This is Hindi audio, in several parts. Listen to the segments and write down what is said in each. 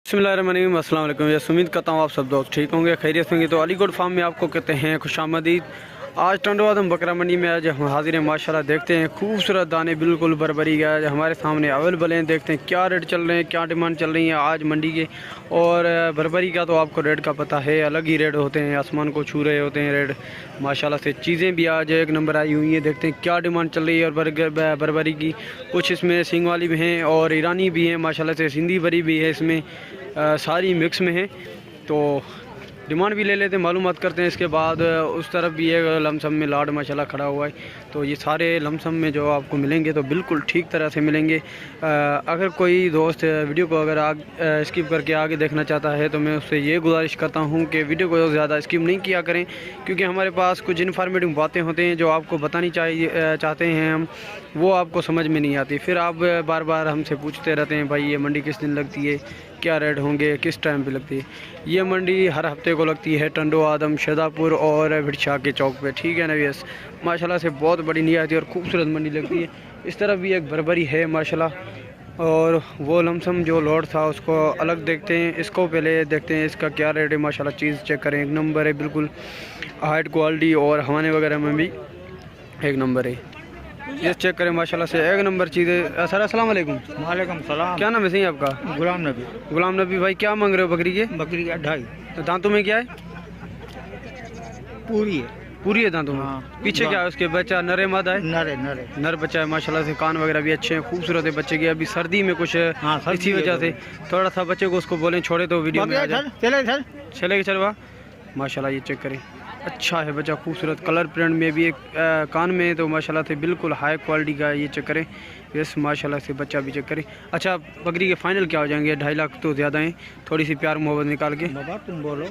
बिस्मिल्लाहिर्रहमानिर्रहीम, अस्सलाम वालेकुम। यस, उम्मीद करता हूँ आप सब दोस्त ठीक होंगे, खैरियत होंगे। तो अलीगढ़ फार्म में आपको कहते हैं खुशामदीद। आज टंडोआदम बकरा मंडी में आज हम हाजिर हैं। माशाल्लाह देखते हैं खूबसूरत दाने बिल्कुल बरबरी का आज हमारे सामने अवेलेबल हैं। देखते हैं क्या रेट चल रहे हैं, क्या डिमांड चल रही है आज मंडी के। और बरबरी का तो आपको रेट का पता है, अलग ही रेट होते हैं, आसमान को छू रहे होते हैं रेट। माशाल्लाह से चीज़ें भी आज एक नंबर आई हुई हैं। देखते हैं क्या डिमांड चल रही है। और बरबरी की कुछ इसमें सिंग वाली भी हैं और ईरानी भी हैं। माशाल्लाह से सिंधी बरी भी है इसमें, सारी मिक्स में है। तो डिमांड भी ले लेते हैं, मालूमात करते हैं। इसके बाद उस तरफ भी एक लमसम में लाड माशाल्लाह खड़ा हुआ है। तो ये सारे लमसम में जो आपको मिलेंगे तो बिल्कुल ठीक तरह से मिलेंगे। अगर कोई दोस्त वीडियो को अगर स्किप करके आगे देखना चाहता है तो मैं उससे ये गुजारिश करता हूँ कि वीडियो को ज़्यादा स्किप नहीं किया करें, क्योंकि हमारे पास कुछ इन्फॉर्मेटिव बातें होते हैं जो आपको बतानी चाहते हैं हम, वो आपको समझ में नहीं आती। फिर आप बार बार हमसे पूछते रहते हैं भाई ये मंडी किस दिन लगती है, क्या रेट होंगे, किस टाइम पे लगती है। ये मंडी हर हफ्ते को लगती है टंडोआदम, शाहजहाँपुर और भिड़छा के चौक पे, ठीक है ना यस। माशाल्लाह से बहुत बड़ी निहायत और खूबसूरत मंडी लगती है। इस तरफ भी एक बरबरी है माशाल्लाह। और वो लमसम जो लॉट था उसको अलग देखते हैं, इसको पहले देखते हैं इसका क्या रेट है। माशाल्लाह चीज़ चेक करें, एक नंबर है बिल्कुल, हाइट क्वालिटी और हवाने वगैरह में भी एक नंबर है। ये चेक करें माशाल्लाह से एक नंबर चीज़ है। सर अस्सलाम वालेकुम। वालेकुम सलाम। क्या नाम है सही आपका? गुलाम नबी। गुलाम नबी भाई, क्या मांग रहे हो बकरी के? बकरी का 2.5। तो दांतों में क्या है? पूरी है। पूरी है दांतों में। हाँ। पीछे क्या है उसके? बच्चा नर मादा है? नरे नरे नर बच्चा है माशाल्लाह से। कान वगैरह भी अच्छे हैं, खूबसूरत है बच्चे के। अभी सर्दी में कुछ हाँ, सर्दी इसी वजह से थोड़ा सा बच्चे को उसको बोलें छोड़े तो वीडियो में आ जाए। चले सर। चलेगा चलवा माशाल्लाह। ये चेक करें, अच्छा है बच्चा, खूबसूरत कलर प्रिंट में भी एक कान में तो माशाल्लाह से बिल्कुल हाई क्वालिटी का। ये चेक करें यस, माशाल्लाह से बच्चा भी चेक करें। अच्छा बकरी के फाइनल क्या हो जाएंगे? 2.5 लाख तो ज़्यादा हैं, थोड़ी सी प्यार मोहब्बत निकाल के। बाबा तुम बोलो।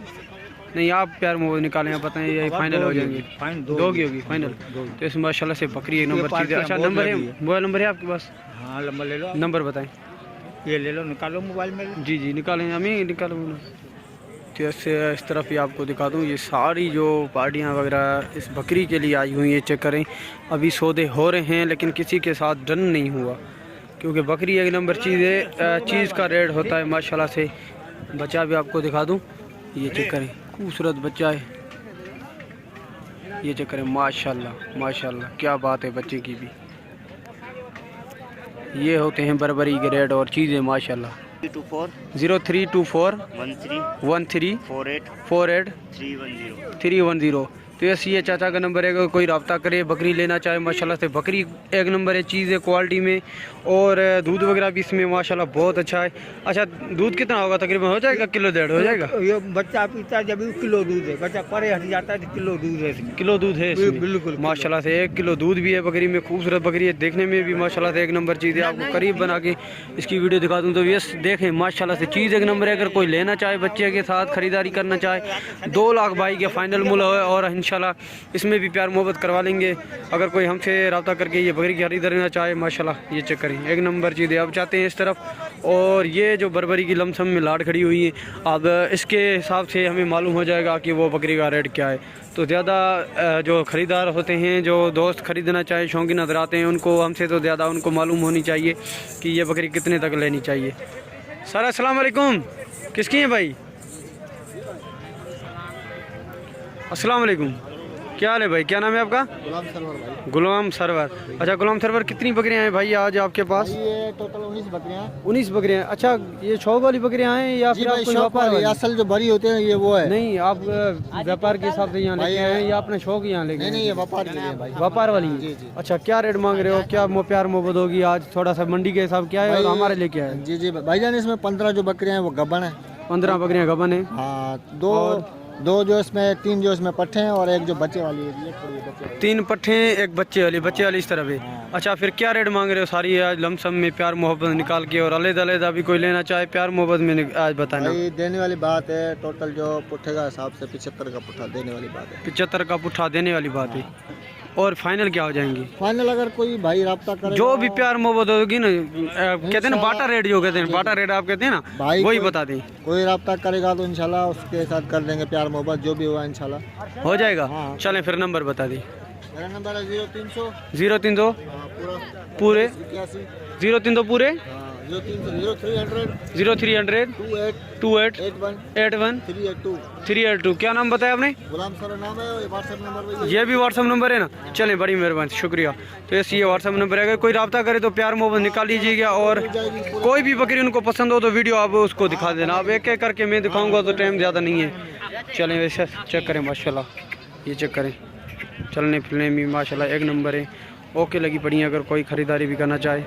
नहीं आप प्यार मोहब्बत निकालें, आप बताएं ये फाइनल हो जाएंगे। दो की होगी फाइनल। तो इस माशाल्लाह से बकरी एक नंबर चीज़ है। अच्छा नंबर है, मोबाइल नंबर है आपके पास? हाँ नंबर ले लो। नंबर बताएं। ये ले लो, निकालो मोबाइल में। जी जी निकालें, हमें निकालो। तो ऐसे इस तरफ ही आपको दिखा दूँ, ये सारी जो पार्टियाँ वगैरह इस बकरी के लिए आई हुई हैं। चेक करें, अभी सौदे हो रहे हैं लेकिन किसी के साथ डन नहीं हुआ, क्योंकि बकरी एक नंबर चीज़ है। चीज़ का रेट होता है माशाल्लाह से। बच्चा भी आपको दिखा दूँ, ये चेक करें, खूबसूरत बच्चा है। ये चेक करें माशाल्लाह माशाल्लाह, क्या बात है बच्चे की भी। ये होते हैं बरबरी के रेट और चीज़ें माशाल्लाह। 0324 13 48 310। तो ऐसी ये चाचा का नंबर है, अगर कोई रब्ता करे, बकरी लेना चाहे। माशाल्लाह से बकरी एक नंबर है, चीज़ है क्वालिटी में। और दूध वगैरह भी इसमें माशाल्लाह बहुत अच्छा है। अच्छा दूध कितना होगा तकरीबन? हो जाएगा किलो 1.5 हो जाएगा। ये बच्चा पीता है जब किलो दूध है, बच्चा परे हट जाता है तो किलो दूध है इसमें। किलो दूध है इसमें बिल्कुल माशाल्लाह से। 1 किलो दूध भी है बकरी में। खूबसूरत बकरी है, देखने में भी माशाल्लाह से एक नंबर चीज़ है। आपको करीब बना के इसकी वीडियो दिखा दूँ तो यस देखें माशाल्लाह से चीज़ एक नंबर है। अगर कोई लेना चाहे, बच्चे के साथ ख़रीदारी करना चाहे, 2 लाख भाई के फाइनल मूल्य है। और इंशाल्लाह इसमें भी प्यार मोहब्बत करवा लेंगे। अगर कोई हमसे रब्ता करके ये बकरी खरीदना चाहे, माशाल्लाह ये चेक करें एक नंबर चीज़ है। अब चाहते हैं इस तरफ, और ये जो बरबरी की लमसम में लाड खड़ी हुई है, अब इसके हिसाब से हमें मालूम हो जाएगा कि वो बकरी का रेट क्या है। तो ज़्यादा जो ख़रीदार होते हैं, जो दोस्त ख़रीदना चाहे, शौकी नजर आते हैं, उनको हमसे तो ज़्यादा उनको मालूम होनी चाहिए कि ये बकरी कितने तक लेनी चाहिए। सर अस्सलाम वालेकुम, किसकी हैं भाई? अस्सलाम वालेकुम, क्या हाल है भाई? क्या नाम है आपका? गुलाम सरवर भाई। गुलाम सरवर। अच्छा गुलाम सरवर, कितनी बकरियां हैं भाई आज आपके पास? ये टोटल 19 बकरियां। 19 बकरियां। अच्छा ये शौक वाली बकरियां हैं या फिर आप कोई व्यापार वाली? असल जो बड़ी होते हैं ये वो है। नहीं आप व्यापार के हिसाब से यहाँ लेके आए हैं या अपने शौक यहाँ लेके? नहीं ये व्यापार के लिए भाई। व्यापार वाली है। जी जी। अच्छा क्या रेट मांग रहे हो? क्या प्यार मोहब्बत होगी आज? थोड़ा सा मंडी के हिसाब क्या है और हमारे लेके आए? जी जी भाईजान, इसमें 15 जो बकरियां हैं वो गबन है। 15 बकरियां गबन है। हाँ, दो जो इसमें, 3 जो इसमें पट्ठे हैं और एक जो बच्चे वाली है। 3 पट्ठे, एक बच्चे वाली इस तरफ है। अच्छा फिर क्या रेट मांग रहे हो सारी आज लमसम में प्यार मोहब्बत निकाल के? और अलग-अलग भी कोई लेना चाहे प्यार मोहब्बत में आज बताना। भाई देने वाली बात है, टोटल जो पुट्ठे का हिसाब से 75 का पुट्ठा देने वाली बात है। 75 का पुट्ठा देने वाली बात है। और फाइनल क्या हो जाएंगी? फाइनल अगर कोई भाई रब्ता करे, जो भी प्यार मोहब्बत होगी ना, कहते हैं ना बाटा रेट, जो कहते हैं बाटा रेट आप कहते हैं ना भाई, वही बता दें। कोई रब्ता करेगा तो इंशाल्लाह उसके साथ कर देंगे प्यार मोहब्बत, जो भी हुआ इंशाल्लाह हो जाएगा। हाँ। चलें फिर नंबर बता दी। मेरा नंबर है 0300 0300 पूरा पूरे 81 0300 पूरे 0300 28 81 382। क्या नाम बताया आपने? गुलाम सर नाम है, व्हाट्सएप नंबर ये भी व्हाट्सअप नंबर है ना? चलें, बड़ी मेहरबानी, शुक्रिया। तो ये व्हाट्सअप नंबर है, अगर कोई रब्ता करे तो प्यार मोहब्बत निकाल लीजिएगा। और कोई भी बकरी उनको पसंद हो तो वीडियो आप उसको दिखा देना। अब एक एक करके मैं दिखाऊंगा तो टाइम ज़्यादा नहीं है। चलें, वैसे चेक करें, माशाल्लाह ये चेक करें, चलने फिरने में माशाल्लाह एक नंबर है, ओके लगी पड़ी है। अगर कोई ख़रीदारी भी करना चाहे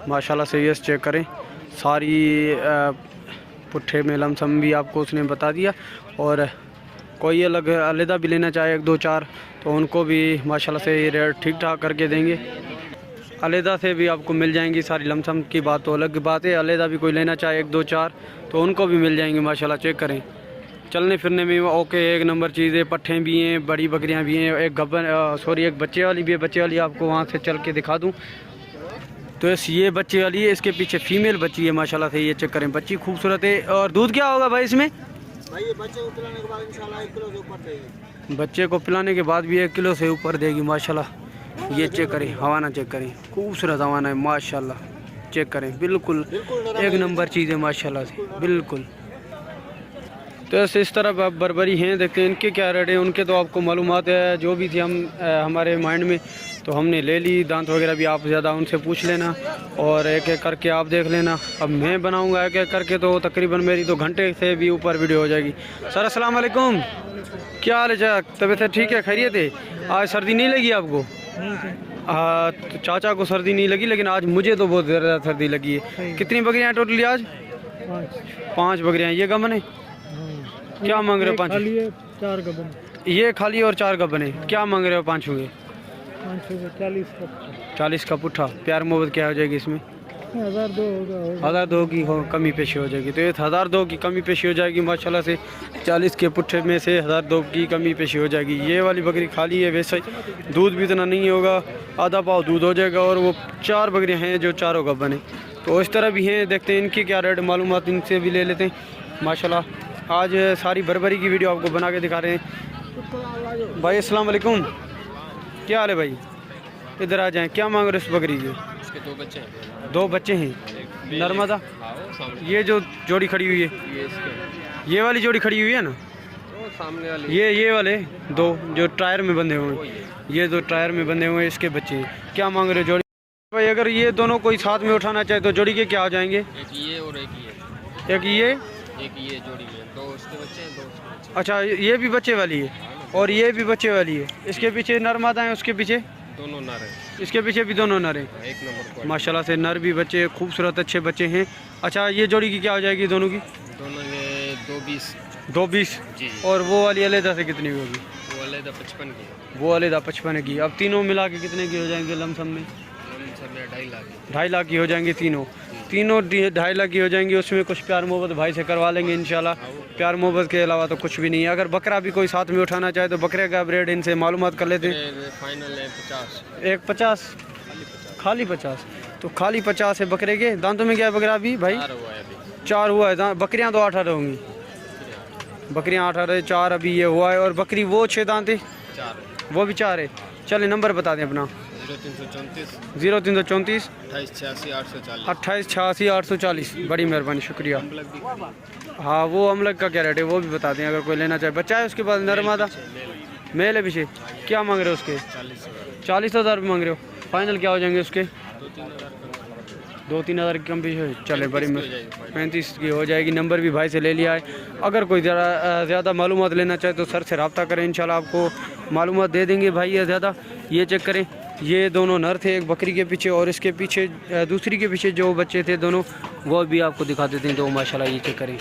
माशाल्लाह से ये चेक करें। सारी पुट्ठे में लमसम भी आपको उसने बता दिया। और कोई अलग अलहदा भी लेना चाहे 1 2 4 तो उनको भी माशाल्लाह से ये रेट ठीक ठाक करके देंगे। अलहदा से भी आपको मिल जाएंगी। सारी लमसम की बात तो अलग बात है, अलहदा भी कोई लेना चाहे 1 2 4 तो उनको भी मिल जाएंगी माशाल्लाह। चेक करें, चलने फिरने में ओके एक नंबर चीज़ है। पट्ठे भी हैं, बड़ी बकरियां भी हैं, एक एक बच्चे वाली भी है। बच्चे वाली आपको वहाँ से चल के दिखा दूँ तो ये बच्चे वाली है, इसके पीछे फीमेल बच्ची है माशाल्लाह से। ये चेक करें, बच्ची खूबसूरत है। और दूध क्या होगा भाई इसमें? भाई ये बच्चे को पिलाने के बाद इंशाल्लाह 1 किलो से ऊपर देगी। बच्चे को पिलाने के बाद भी 1 किलो से ऊपर देगी माशाल्लाह। ये चेक करें, हवाना चेक करें, खूबसूरत हवाना है माशाल्लाह। चेक करें, बिल्कुल एक नंबर चीज़ है माशाल्लाह से, बिल्कुल। तो ऐसे इस तरह आप बर्बरी हैं, देखते हैं इनके क्या रेट है। उनके तो आपको मालूमात है जो भी थी हमारे माइंड में तो हमने ले ली। दांत वगैरह भी आप ज़्यादा उनसे पूछ लेना और एक एक करके आप देख लेना। अब मैं बनाऊंगा एक एक करके तो तकरीबन मेरी 2 घंटे से भी ऊपर वीडियो हो जाएगी। सर अस्सलाम वालेकुम, क्या हाल है? तबीयत ठीक है, खैरियत है? आज सर्दी नहीं लगी आपको? तो चाचा को सर्दी नहीं लगी, लेकिन आज मुझे तो बहुत ज़्यादा सर्दी लगी है। कितनी बकरियाँ टोटली आज? 5 बकरियाँ। ये गमन है? क्या मांग रहे हो? 5 4 गबन। ये खाली और 4 गबन है। क्या मांग रहे हो? 5 होंगे? 40 का पुट्ठा। प्यार मोहब्बत क्या हो जाएगी इसमें? 1002 की कमी पेशी हो जाएगी। तो ये 1002 की कमी पेशी हो जाएगी माशाल्लाह से। 40 के पुट्ठे में से 1002 की कमी पेशी हो जाएगी। ये वाली बकरी खाली है, वैसे दूध भी इतना नहीं होगा, आधा पाव दूध हो जाएगा। और वो 4 बकरियाँ हैं जो चारों गबन है। तो इस तरह भी हैं, देखते हैं इनकी क्या रेट, मालूमात इनसे भी ले लेते हैं माशाल्लाह। आज सारी बर्बरी की वीडियो आपको बना के दिखा रहे हैं। भाई अस्सलाम वालेकुम, क्या हाल है भाई? इधर आ जाएं। क्या मांग रहे हो इस बकरी के? इसके 2 बच्चे हैं। 2 बच्चे हैं? नर्मदा? ये जो जोड़ी खड़ी हुई है, ये वाली जोड़ी खड़ी हुई है ना, सामने वाली ये वाले 2 जो टायर में बंधे हुए हैं, ये 2 टायर में बंधे हुए हैं, इसके बच्चे हैं। क्या मांग रहे हो जोड़ी? भाई अगर ये दोनों कोई साथ में उठाना चाहे तो जोड़ी के क्या हो जाएंगे? एक ये और एक ये जोड़ी में 2 उसके बच्चे हैं, 2 उसके बच्चे। अच्छा, ये भी बच्चे वाली है और ये भी बच्चे वाली है। इसके पीछे नर मादा है, उसके पीछे दोनों नर हैं। इसके पीछे भी दोनों नर हैं। 1 नंबर माशाल्लाह से नर भी बच्चे खूबसूरत अच्छे बच्चे हैं। अच्छा, ये जोड़ी की क्या हो जाएगी दोनों की? दोनों ये 220 220 जी। और वो वाली अलहदा से कितनी होगी? वो अलहदा 55 की। वो अलहदा 55 की। अब तीनों मिला के कितने की हो जाएंगे लमसम में? लमसम में 2.5 लाख। 2.5 लाख की हो जाएंगी तीनों 2.5 लाख की हो जाएंगी। उसमें कुछ प्यार मोहब्बत भाई से करवा लेंगे इंशाल्लाह। प्यार मोहब्बत के अलावा तो कुछ भी नहीं है। अगर बकरा भी कोई साथ में उठाना चाहे तो बकरे का रेट इनसे मालूमात कर लेते हैं। फाइनल है 50। एक 50? खाली 50? तो खाली 50 है बकरे के। दांतों में क्या है बकरा अभी भाई? 4 हुआ है। बकरियाँ तो 18 होंगी। बकरियाँ 18, 4 अभी ये हुआ है। और बकरी वो 6 दांत है, 4 वो भी 4 है। चलिए नंबर बता दें अपना। 0334 28 86 840। बड़ी मेहरबानी, शुक्रिया। हाँ, वो अमलक का क्या रेट है वो भी बता दें अगर कोई लेना चाहे। बच्चा है उसके बाद नरमादा मेल है पीछे। क्या मांग रहे हो उसके? 40,000 रुपये मांग रहे हो। फाइनल क्या हो जाएंगे उसके? 2-3 हज़ार की कम पीछे। चले, बड़ी 35 की हो जाएगी। नंबर भी भाई से ले लिया है। अगर कोई ज़्यादा मालूमात लेना चाहे तो सर से रब्ता करें, इंशाल्लाह आपको मालूमात दे देंगे भाई ये ज़्यादा। ये चेक करें, ये दोनों नर थे, एक बकरी के पीछे और इसके पीछे दूसरी के पीछे जो बच्चे थे दोनों, वो भी आपको दिखा देते हैं। तो माशाल्लाह ये चेक करें,